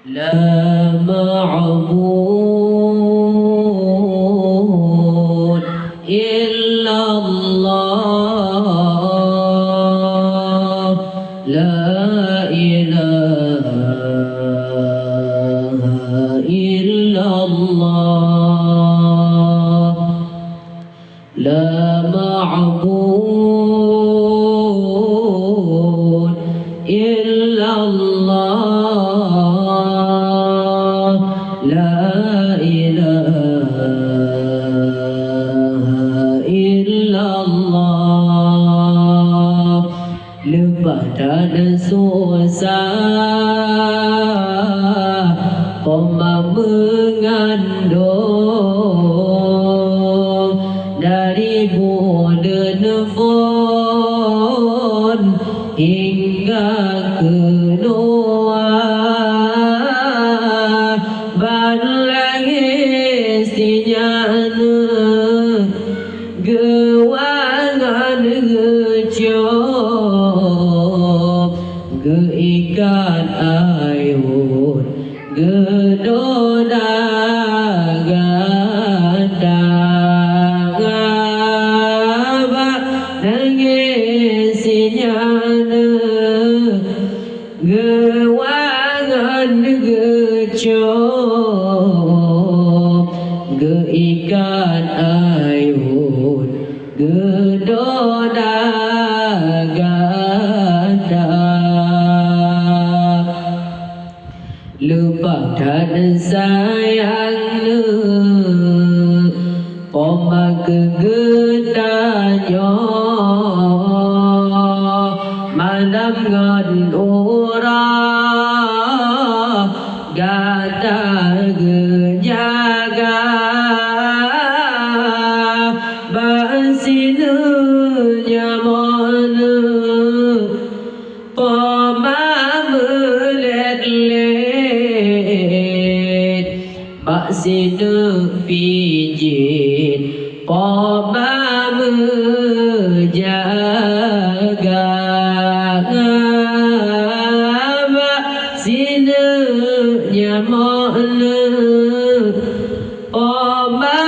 لا معبود إلا الله لا إله إلا الله لا معبود إلا الله لا إله إلا الله lepas dan susah Koma mengandung dari bulan Fon hingga keluar balai istinyana gewangan ngecop geikan ayun gedoda gandang abak nangisinyana gewangan ngecop geikan ayun gedoda gandang lupa dan sayangnya Poma kegedanyo malam ngon urah gata gejaga basinunya mana Poma melet-let Baksina pijit Poma menjaga Baksina nyamana Poma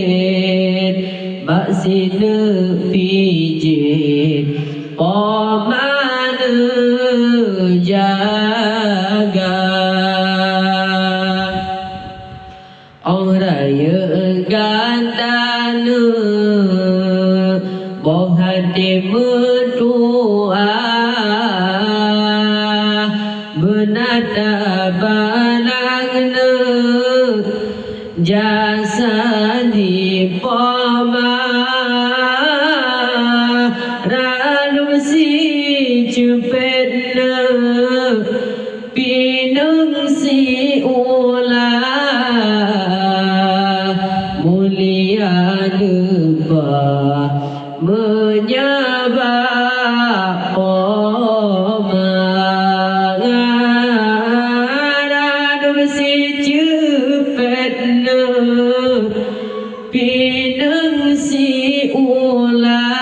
melet-let Baksina pijit Poma menjaga Ông raya gandana Bong hati mentua Benata balangna Jasa di Poma Ranu si cepetna Pinung si ulah Mulia lebah menyabak Poma Ranu si cepetna Pinung si ulah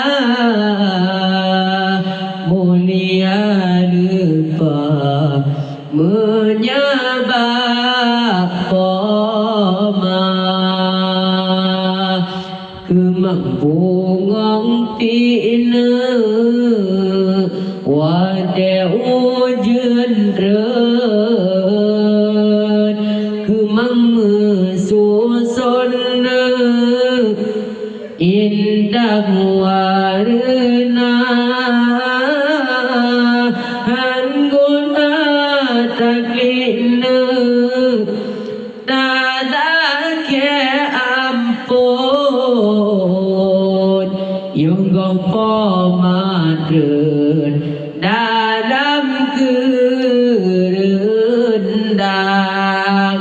Mulia lebah menyabak Poma Kemambungang tina Wadau jendran Kemang susona Indah warna Hangguna taklina Tada ke ampun Yung gompo madren Dalam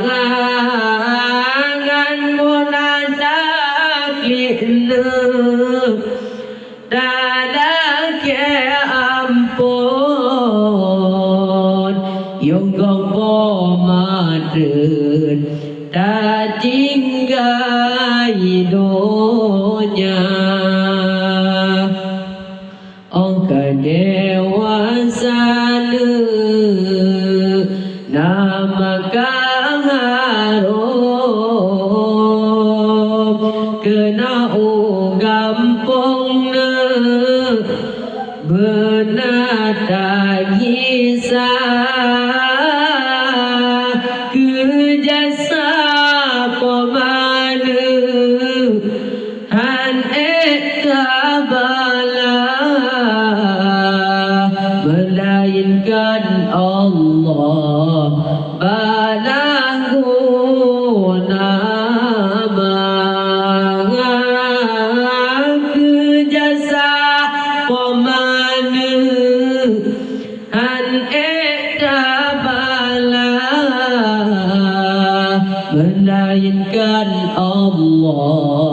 kerendangan Mula taklina Tada ke ampun Yung gompo madren Tak tinggal donya Ongka dewasa mana nama kaharom kena gampong ne benata kisah kejasa pemana han ekabala melainkan Allah balahu nama kejasa pemana han ekabala melainkan Allah